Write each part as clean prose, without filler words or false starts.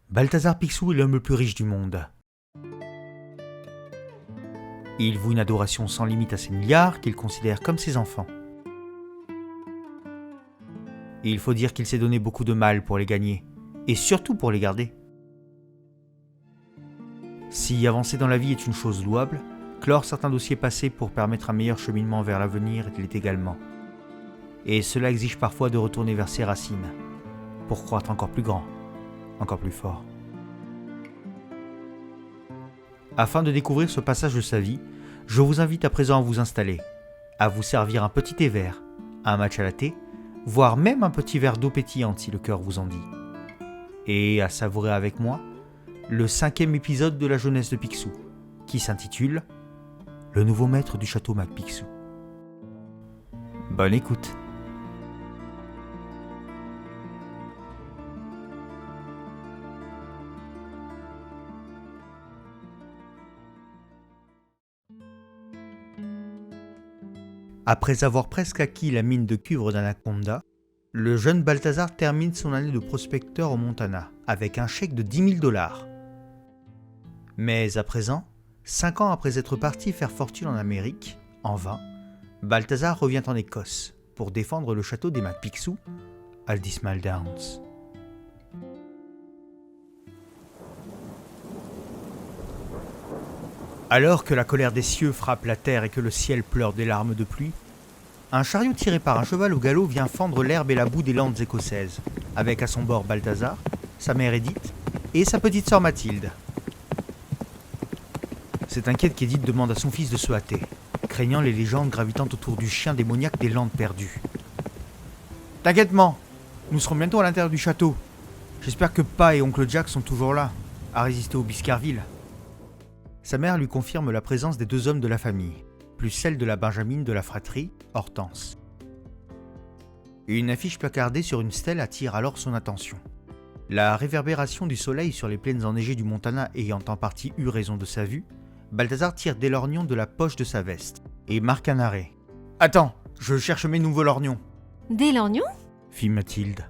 Balthazar Picsou est l'homme le plus riche du monde. Il voue une adoration sans limite à ses milliards qu'il considère comme ses enfants. Il faut dire qu'il s'est donné beaucoup de mal pour les gagner, et surtout pour les garder. Si avancer dans la vie est une chose louable, clore certains dossiers passés pour permettre un meilleur cheminement vers l'avenir l'est également. Et cela exige parfois de retourner vers ses racines, pour croître encore plus grand, encore plus fort. Afin de découvrir ce passage de sa vie, je vous invite à présent à vous installer, à vous servir un petit thé vert, un match à la thé, voire même un petit verre d'eau pétillante si le cœur vous en dit. Et à savourer avec moi le 5e épisode de la jeunesse de Picsou, qui s'intitule « Le nouveau maître du château MacPicsou ». Bonne écoute. Après avoir presque acquis la mine de cuivre d'Anaconda, le jeune Balthazar termine son année de prospecteur au Montana avec un chèque de 10 000 $. Mais à présent, 5 ans après être parti faire fortune en Amérique, en vain, Balthazar revient en Écosse pour défendre le château des MacPicsou, Aldismal Downs. Alors que la colère des cieux frappe la terre et que le ciel pleure des larmes de pluie, un chariot tiré par un cheval au galop vient fendre l'herbe et la boue des landes écossaises, avec à son bord Balthazar, sa mère Edith et sa petite sœur Mathilde. C'est inquiète qu'Edith demande à son fils de se hâter, craignant les légendes gravitant autour du chien démoniaque des Landes perdues. « T'inquiète, maman, nous serons bientôt à l'intérieur du château. J'espère que Pa et oncle Jack sont toujours là, à résister aux Biscarville. » Sa mère lui confirme la présence des 2 hommes de la famille, plus celle de la benjamine de la fratrie, Hortense. Une affiche placardée sur une stèle attire alors son attention. La réverbération du soleil sur les plaines enneigées du Montana ayant en partie eu raison de sa vue, Balthazar tire des lorgnons de la poche de sa veste et marque un arrêt. « Attends, je cherche mes nouveaux lorgnons. » « Des lorgnons ?» fit Mathilde.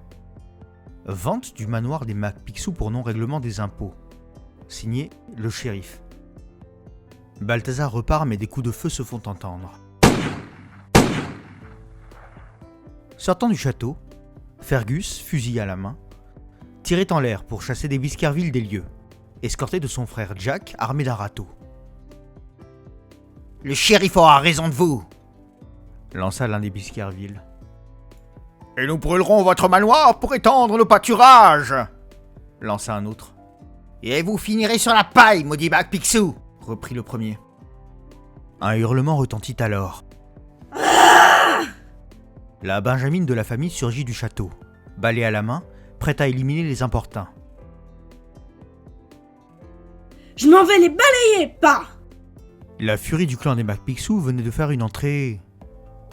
Vente du manoir des MacPicsou pour non-règlement des impôts. Signé le shérif. Balthazar repart mais des coups de feu se font entendre. Sortant du château, Fergus, fusil à la main, tirait en l'air pour chasser des Biscarville des lieux, escorté de son frère Jack armé d'un râteau. « Le shérif aura raison de vous !» lança l'un des Biscarville. « Et nous brûlerons votre manoir pour étendre nos pâturages !» lança un autre. « Et vous finirez sur la paille, maudit MacPicsou !» reprit le premier. Un hurlement retentit alors. La benjamine de la famille surgit du château, balai à la main, prête à éliminer les importuns. « Je m'en vais les balayer, Pa !» La furie du clan des MacPicsou venait de faire une entrée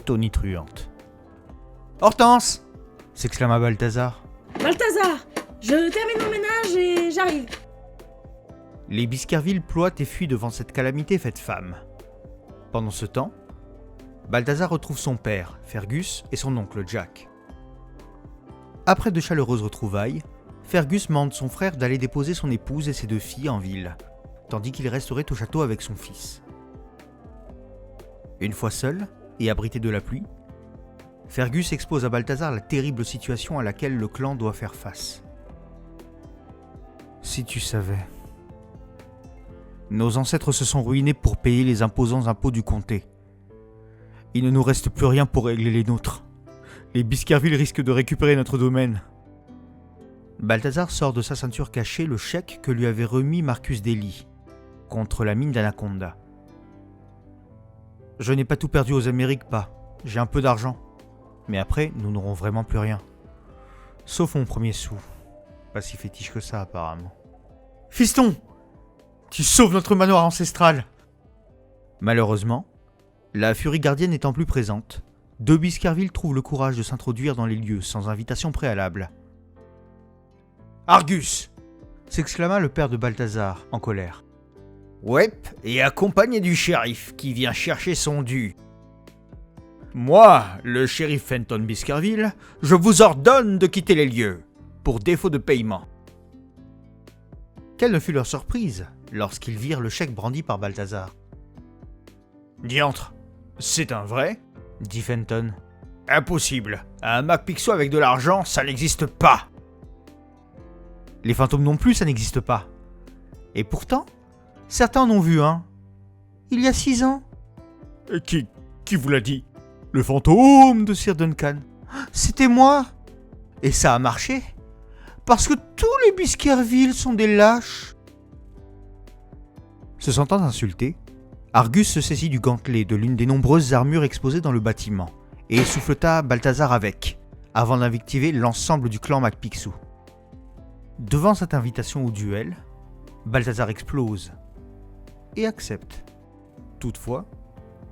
tonitruante. « Hortense !» s'exclama Balthazar. « Balthazar, je termine mon ménage et j'arrive. » Les Biscarville ploient et fuient devant cette calamité faite femme. Pendant ce temps, Balthazar retrouve son père, Fergus, et son oncle Jack. Après de chaleureuses retrouvailles, Fergus mande son frère d'aller déposer son épouse et ses 2 filles en ville, tandis qu'il resterait au château avec son fils. Une fois seul, et abrité de la pluie, Fergus expose à Balthazar la terrible situation à laquelle le clan doit faire face. Si tu savais... Nos ancêtres se sont ruinés pour payer les imposants impôts du comté. Il ne nous reste plus rien pour régler les nôtres. Les Biscarville risquent de récupérer notre domaine. Balthazar sort de sa ceinture cachée le chèque que lui avait remis Marcus Daly contre la mine d'Anaconda. Je n'ai pas tout perdu aux Amériques, Pa. J'ai un peu d'argent. Mais après, nous n'aurons vraiment plus rien. Sauf mon premier sou. Pas si fétiche que ça, apparemment. Fiston! Tu sauves notre manoir ancestral! Malheureusement, la furie gardienne n'étant plus présente, 2 Biscarville trouvent le courage de s'introduire dans les lieux sans invitation préalable. Argus! S'exclama le père de Balthazar, en colère. Ouais, et accompagné du shérif qui vient chercher son dû. Moi, le shérif Fenton Biscarville, je vous ordonne de quitter les lieux, pour défaut de paiement. Quelle ne fut leur surprise lorsqu'ils virent le chèque brandi par Balthazar. « Diantre, c'est un vrai ?» dit Fenton. « Impossible. Un Mac Picsou avec de l'argent, ça n'existe pas. » Les fantômes non plus, ça n'existe pas. Et pourtant, certains en ont vu un. Il y a 6 ans. Et qui vous l'a dit? Le fantôme De Sir Duncan. C'était moi. Et ça a marché. Parce que tous les Biscarville sont des lâches. Se sentant insulté, Argus se saisit du gantelet de l'une des nombreuses armures exposées dans le bâtiment et souffleta Balthazar avec, avant d'invectiver l'ensemble du clan MacPicsou. Devant cette invitation au duel, Balthazar explose et accepte. Toutefois,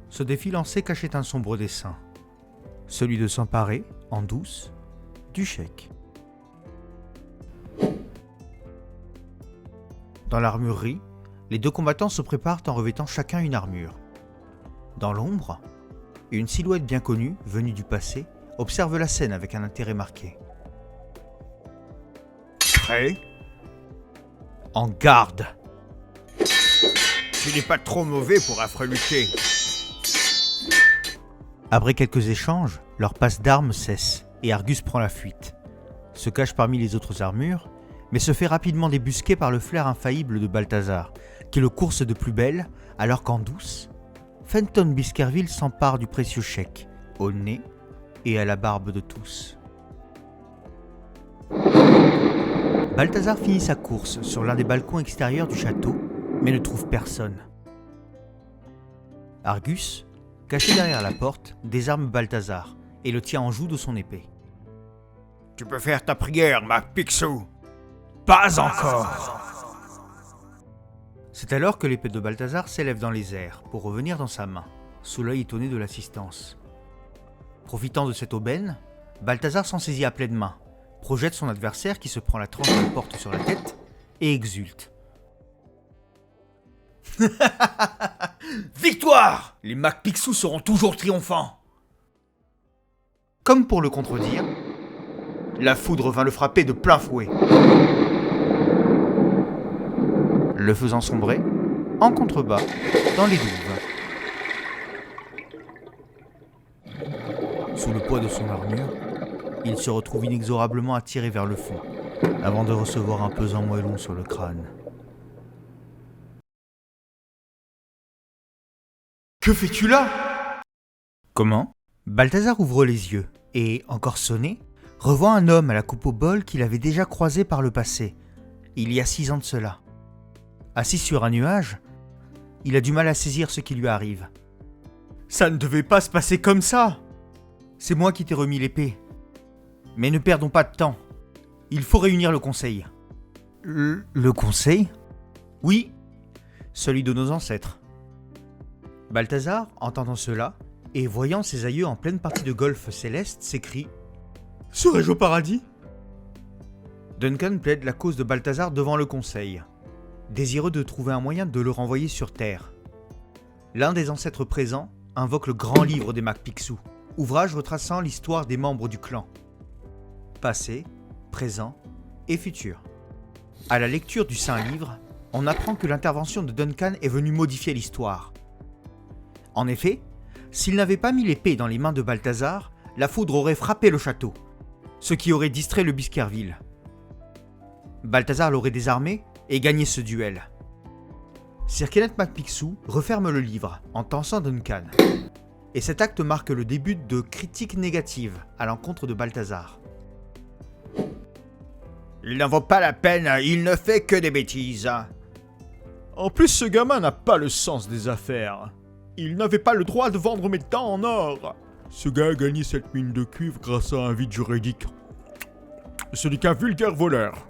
ce défi lancé cachait un sombre dessein, celui de s'emparer, en douce, du chèque. Dans l'armurerie, les deux combattants se préparent en revêtant chacun une armure. Dans l'ombre, une silhouette bien connue, venue du passé, observe la scène avec un intérêt marqué. Prêt? En garde! Tu n'es pas trop mauvais pour affrelucher. Après quelques échanges, leur passe d'armes cesse et Argus prend la fuite. Se cache parmi les autres armures, mais se fait rapidement débusquer par le flair infaillible de Balthazar, qui le course de plus belle, alors qu'en douce, Fenton Biscarville s'empare du précieux chèque, au nez et à la barbe de tous. Balthazar finit sa course sur l'un des balcons extérieurs du château, mais ne trouve personne. Argus, caché derrière la porte, désarme Balthazar et le tient en joue de son épée. « Tu peux faire ta prière, MacPicsou. »« Pas encore !» C'est alors que l'épée de Balthazar s'élève dans les airs pour revenir dans sa main, sous l'œil étonné de l'assistance. Profitant de cette aubaine, Balthazar s'en saisit à pleine main, projette son adversaire qui se prend la tranche de la porte sur la tête et exulte. Victoire! Les MacPicsou seront toujours triomphants. Comme pour le contredire, la foudre vint le frapper de plein fouet, le faisant sombrer, en contrebas, dans les douves. Sous le poids de son armure, il se retrouve inexorablement attiré vers le fond, avant de recevoir un pesant moellon sur le crâne. Que fais-tu là? Comment? Balthazar ouvre les yeux et, encore sonné, revoit un homme à la coupe au bol qu'il avait déjà croisé par le passé, il y a 6 ans de cela. Assis sur un nuage, il a du mal à saisir ce qui lui arrive. Ça ne devait pas se passer comme ça! C'est moi qui t'ai remis l'épée. Mais ne perdons pas de temps. Il faut réunir le conseil. Le conseil? Oui, celui de nos ancêtres. Balthazar, entendant cela, et voyant ses aïeux en pleine partie de golf céleste, s'écrie « Serais-je au paradis ?» Duncan plaide la cause de Balthazar devant le conseil, désireux de trouver un moyen de le renvoyer sur Terre. L'un des ancêtres présents invoque le grand livre des MacPicsou, ouvrage retraçant l'histoire des membres du clan. Passé, présent et futur. À la lecture du Saint Livre, on apprend que l'intervention de Duncan est venue modifier l'histoire. En effet, s'il n'avait pas mis l'épée dans les mains de Balthazar, la foudre aurait frappé le château, ce qui aurait distrait le Biscarville. Balthazar l'aurait désarmé et gagné ce duel. Sir Kenneth MacPicsou referme le livre en tensant Duncan, et cet acte marque le début de critiques négatives à l'encontre de Balthazar. Il n'en vaut pas la peine, il ne fait que des bêtises. En plus, ce gamin n'a pas le sens des affaires. Il n'avait pas le droit de vendre mes dents en or. Ce gars a gagné cette mine de cuivre grâce à un vide juridique. Ce n'est qu'un vulgaire voleur.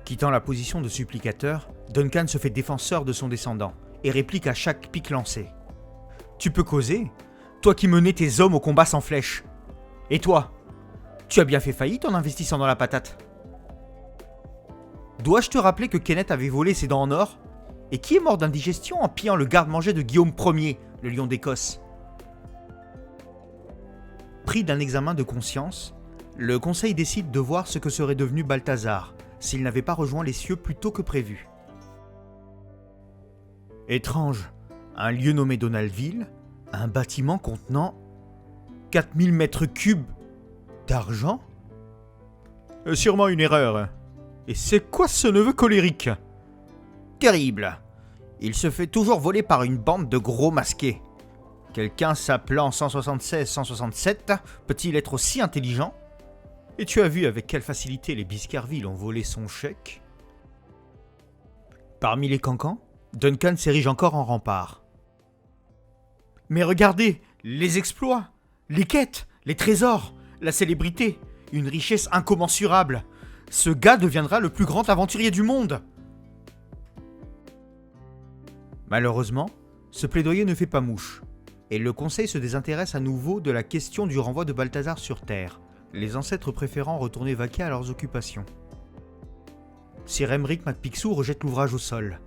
Quittant la position de supplicateur, Duncan se fait défenseur de son descendant et réplique à chaque pic lancé. « Tu peux causer, toi qui menais tes hommes au combat sans flèche. Et toi, tu as bien fait faillite en investissant dans la patate. Dois-je te rappeler que Kenneth avait volé ses dents en or et qui est mort d'indigestion en pillant le garde-manger de Guillaume Ier, le lion d'Écosse. » Pris d'un examen de conscience, le conseil décide de voir ce que serait devenu Balthazar, s'il n'avait pas rejoint les cieux plus tôt que prévu. Étrange, un lieu nommé Donaldville, un bâtiment contenant 4000 mètres cubes d'argent ? Sûrement une erreur. Et c'est quoi ce neveu colérique ? Terrible. Il se fait toujours voler par une bande de gros masqués. Quelqu'un s'appelant 176-167 peut-il être aussi intelligent ? Et tu as vu avec quelle facilité les Biscarville ont volé son chèque ? Parmi les cancans, Duncan s'érige encore en rempart. Mais regardez, les exploits, les quêtes, les trésors, la célébrité, une richesse incommensurable. Ce gars deviendra le plus grand aventurier du monde. Malheureusement, ce plaidoyer ne fait pas mouche, et le conseil se désintéresse à nouveau de la question du renvoi de Balthazar sur Terre, les ancêtres préférant retourner vaquer à leurs occupations. Sir Emeric MacPicsou rejette l'ouvrage au sol,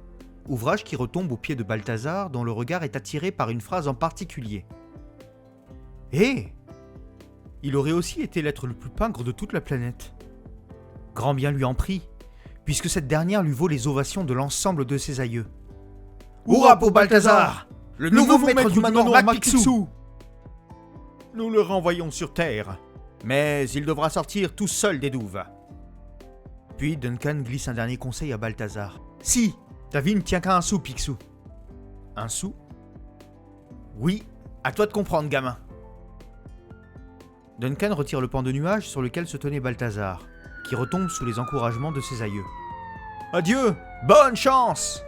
ouvrage qui retombe aux pieds de Balthazar dont le regard est attiré par une phrase en particulier. Hé ! Il aurait aussi été l'être le plus pingre de toute la planète. Grand bien lui en prie, puisque cette dernière lui vaut les ovations de l'ensemble de ses aïeux. Hurrah pour Balthazar, le nouveau maître du manoir MacPicsou. Nous le renvoyons sur Terre. Mais il devra sortir tout seul des douves. Puis Duncan glisse un dernier conseil à Balthazar. Si, ta vie ne tient qu'à un sou, Picsou. Un sou ? Oui, à toi de comprendre, gamin. Duncan retire le pan de nuage sur lequel se tenait Balthazar, qui retombe sous les encouragements de ses aïeux. Adieu, bonne chance !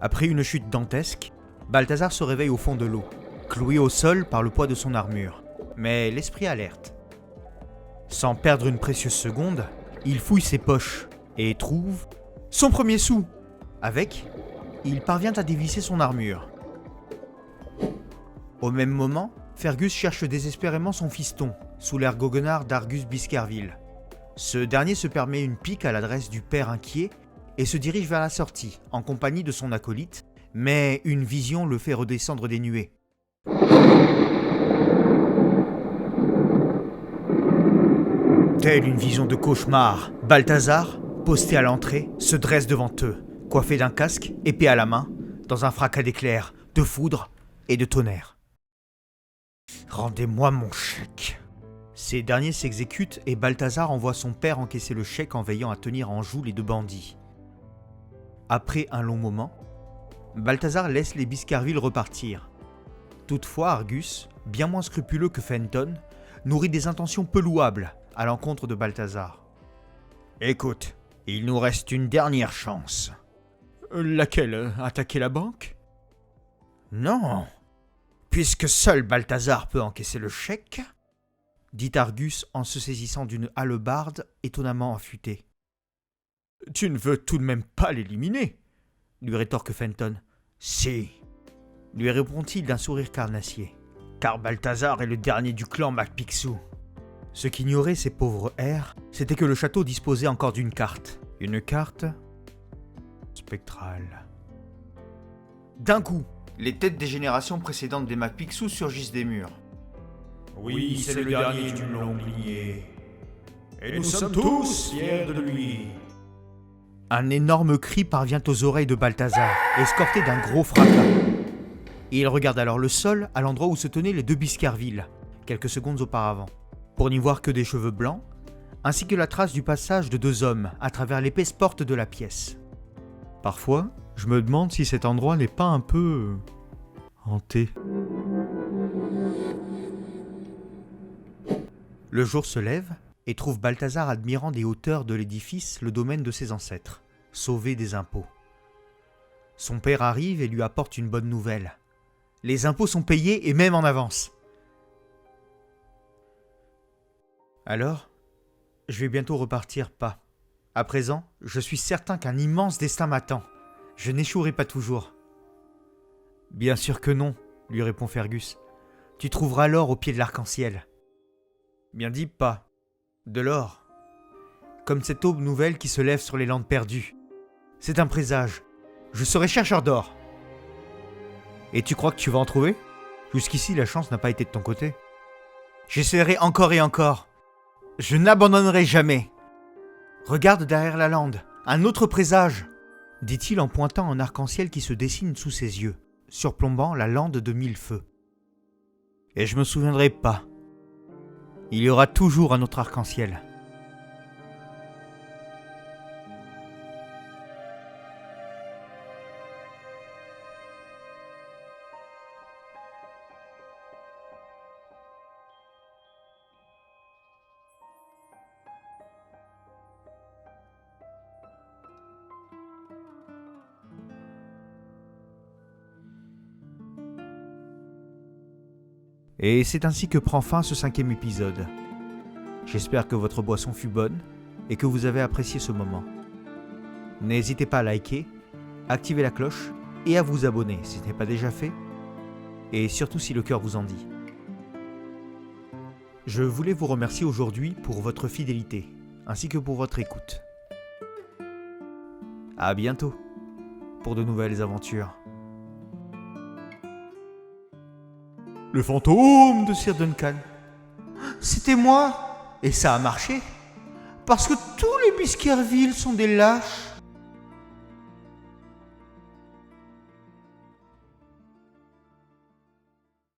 Après une chute dantesque, Balthazar se réveille au fond de l'eau, cloué au sol par le poids de son armure, mais l'esprit alerte. Sans perdre une précieuse seconde, il fouille ses poches et trouve son premier sou. Avec, il parvient à dévisser son armure. Au même moment, Fergus cherche désespérément son fiston, sous l'air goguenard d'Argus Biscarville. Ce dernier se permet une pique à l'adresse du père inquiet et se dirige vers la sortie, en compagnie de son acolyte, mais une vision le fait redescendre des nuées. Telle une vision de cauchemar, Balthazar, posté à l'entrée, se dresse devant eux, coiffé d'un casque, épée à la main, dans un fracas d'éclairs, de foudre et de tonnerre. « Rendez-moi mon chèque !» Ces derniers s'exécutent et Balthazar envoie son père encaisser le chèque en veillant à tenir en joue les deux bandits. Après un long moment, Balthazar laisse les Biscarville repartir. Toutefois, Argus, bien moins scrupuleux que Fenton, nourrit des intentions peu louables à l'encontre de Balthazar. « Écoute, il nous reste une dernière chance. » Laquelle ? Attaquer la banque ? Non, puisque seul Balthazar peut encaisser le chèque, dit Argus en se saisissant d'une hallebarde étonnamment affûtée. « Tu ne veux tout de même pas l'éliminer ?» lui rétorque Fenton. « Si, lui répond-il d'un sourire carnassier, car Balthazar est le dernier du clan MacPicsou. » Ce qu'ignoraient ces pauvres airs, c'était que le château disposait encore d'une carte. Une carte spectrale. D'un coup, les têtes des générations précédentes des MacPicsou surgissent des murs. Oui, c'est le dernier d'une longue lignée. Et nous sommes tous fiers de lui. Un énorme cri parvient aux oreilles de Balthazar, escorté d'un gros fracas. Il regarde alors le sol à l'endroit où se tenaient les deux Biscarville, quelques secondes auparavant, pour n'y voir que des cheveux blancs, ainsi que la trace du passage de deux hommes à travers l'épaisse porte de la pièce. Parfois, je me demande si cet endroit n'est pas un peu hanté. Le jour se lève et trouve Balthazar admirant des hauteurs de l'édifice le domaine de ses ancêtres, sauvé des impôts. Son père arrive et lui apporte une bonne nouvelle. Les impôts sont payés et même en avance. Alors, je vais bientôt repartir pas. À présent, je suis certain qu'un immense destin m'attend. Je n'échouerai pas toujours. Bien sûr que non, lui répond Fergus. Tu trouveras l'or au pied de l'arc-en-ciel. Bien dit, pas. De l'or. Comme cette aube nouvelle qui se lève sur les landes perdues. C'est un présage. Je serai chercheur d'or. Et tu crois que tu vas en trouver ? Jusqu'ici, la chance n'a pas été de ton côté. J'essaierai encore et encore. Je n'abandonnerai jamais. Regarde derrière la lande, un autre présage, dit-il en pointant un arc-en-ciel qui se dessine sous ses yeux, surplombant la lande de mille feux. Et je me souviendrai pas. Il y aura toujours un autre arc-en-ciel. Et c'est ainsi que prend fin ce 5e épisode. J'espère que votre boisson fut bonne et que vous avez apprécié ce moment. N'hésitez pas à liker, activer la cloche et à vous abonner si ce n'est pas déjà fait, et surtout si le cœur vous en dit. Je voulais vous remercier aujourd'hui pour votre fidélité, ainsi que pour votre écoute. À bientôt pour de nouvelles aventures. Le fantôme De Sir Duncan. C'était moi. Et ça a marché. Parce que tous les Biskerville sont des lâches.